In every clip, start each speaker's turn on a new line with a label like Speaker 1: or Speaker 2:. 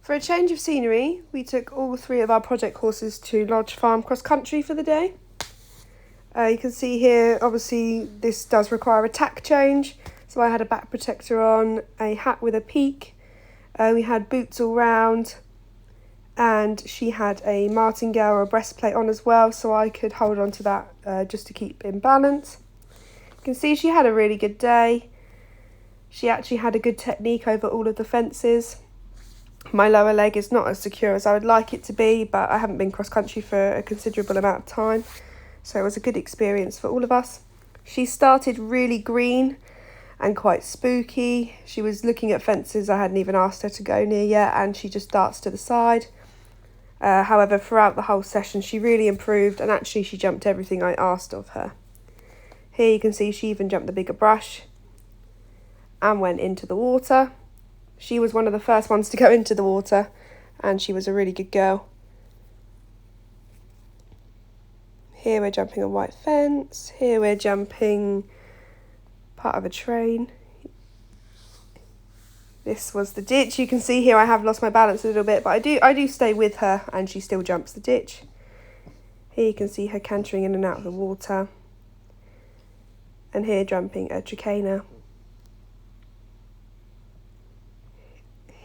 Speaker 1: For a change of scenery, we took all 3 of our project horses to Lodge Farm cross country for the day. You can see here, obviously, this does require a tack change. So I had a back protector on, a hat with a peak. We had boots all round, and she had a martingale or a breastplate on as well, so I could hold on to that just to keep in balance. You can see she had a really good day. She actually had a good technique over all of the fences. My lower leg is not as secure as I would like it to be, but I haven't been cross country for a considerable amount of time, so it was a good experience for all of us. She started really green and quite spooky. She was looking at fences I hadn't even asked her to go near yet, and she just darts to the side. However, throughout the whole session, she really improved, and actually she jumped everything I asked of her. Here you can see she even jumped the bigger brush and went into the water. She was one of the first ones to go into the water, and she was a really good girl. Here we're jumping a white fence. Here we're jumping part of a train. This was the ditch. You can see here I have lost my balance a little bit, but I do stay with her, and she still jumps the ditch. Here you can see her cantering in and out of the water. And here jumping a trachena.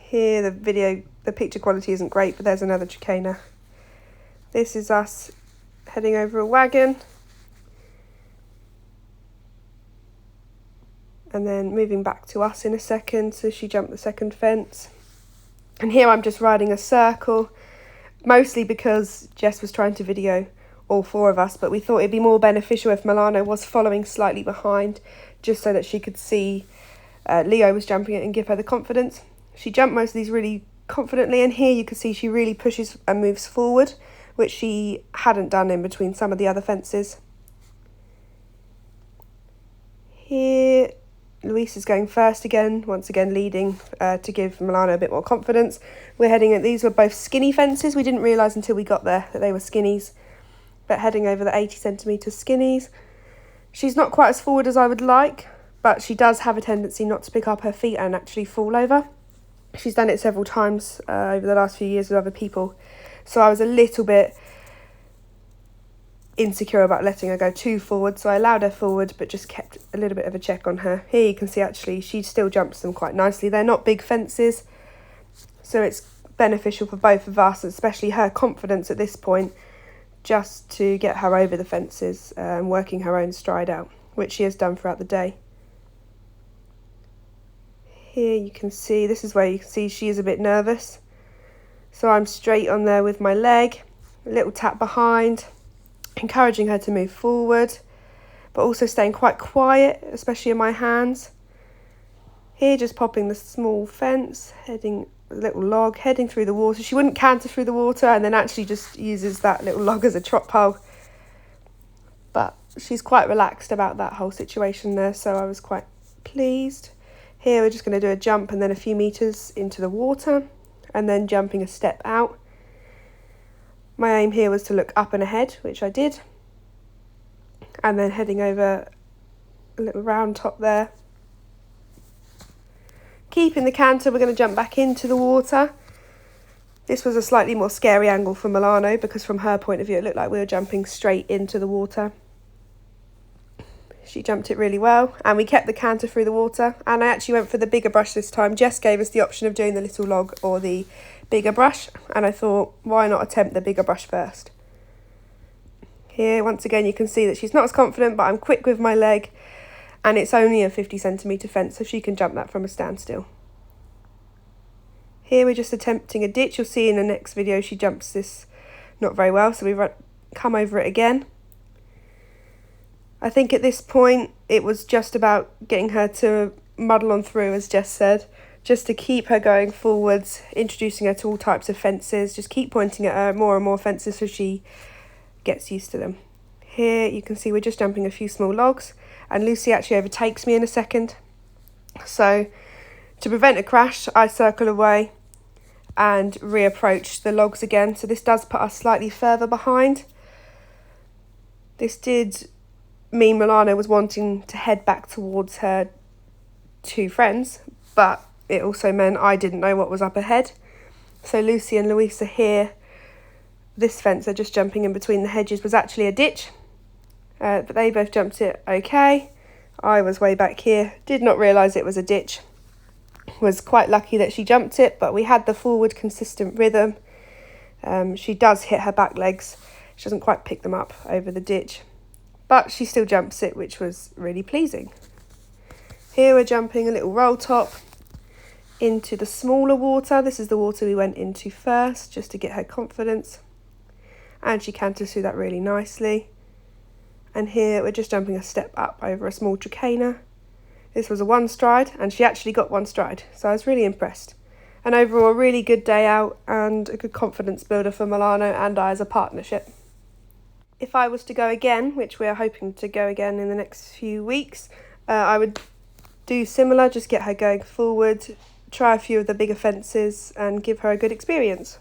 Speaker 1: Here the picture quality isn't great, but there's another trachena. This is us heading over a wagon. And then moving back to us in a second, so she jumped the second fence. And here I'm just riding a circle, mostly because Jess was trying to video all 4 of us, but we thought it'd be more beneficial if Milano was following slightly behind, just so that she could see Leo was jumping it and give her the confidence. She jumped most of these really confidently, and here you can see she really pushes and moves forward, which she hadn't done in between some of the other fences. Here Luis is going first again, once again leading to give Milano a bit more confidence. We're heading at these were both skinny fences. We didn't realise until we got there that they were skinnies, but heading over the 80 centimetre skinnies. She's not quite as forward as I would like, but she does have a tendency not to pick up her feet and actually fall over. She's done it several times over the last few years with other people, so I was a little bit insecure about letting her go too forward, so I allowed her forward but just kept a little bit of a check on her. Here you can see actually she still jumps them quite nicely. They're not big fences, so it's beneficial for both of us, especially her confidence at this point, just to get her over the fences and working her own stride out, which she has done throughout the day. Here you can see, this is where you can see she is a bit nervous, so I'm straight on there with my leg, a little tap behind, encouraging her to move forward, but also staying quite quiet, especially in my hands. Here just popping the small fence, heading a little log, heading through the water. She wouldn't canter through the water and then actually just uses that little log as a trot pole. But she's quite relaxed about that whole situation there, so I was quite pleased. Here we're just going to do a jump and then a few metres into the water and then jumping a step out. My aim here was to look up and ahead, which I did, and then heading over a little round top there. Keeping the canter, we're going to jump back into the water. This was a slightly more scary angle for Milano because from her point of view it looked like we were jumping straight into the water. She jumped it really well, and we kept the canter through the water, and I actually went for the bigger brush this time. Jess gave us the option of doing the little log or the bigger brush, and I thought, why not attempt the bigger brush first? Here, once again, you can see that she's not as confident, but I'm quick with my leg, and it's only a 50 centimetre fence, so she can jump that from a standstill. Here we're just attempting a ditch. You'll see in the next video she jumps this not very well, so we come over it again. I think at this point it was just about getting her to muddle on through, as Jess said, just to keep her going forwards, introducing her to all types of fences, just keep pointing at her more and more fences so she gets used to them. Here you can see we're just jumping a few small logs, and Lucy actually overtakes me in a second. So to prevent a crash, I circle away and reapproach the logs again. So this does put us slightly further behind. This did mean Milano was wanting to head back towards her 2 friends, but it also meant I didn't know what was up ahead. So Lucy and Louisa here, this fence, they're just jumping in between the hedges, was actually a ditch. But they both jumped it okay. I was way back here, did not realise it was a ditch. Was quite lucky that she jumped it, but we had the forward consistent rhythm. She does hit her back legs. She doesn't quite pick them up over the ditch, but she still jumps it, which was really pleasing. Here we're jumping a little roll top into the smaller water. This is the water we went into first, just to get her confidence. And she canters through that really nicely. And here we're just jumping a step up over a small trachena. This was a one stride, and she actually got one stride, so I was really impressed. And overall, a really good day out and a good confidence builder for Milano and I as a partnership. If I was to go again, which we're hoping to go again in the next few weeks, I would do similar, just get her going forward, try a few of the bigger fences and give her a good experience.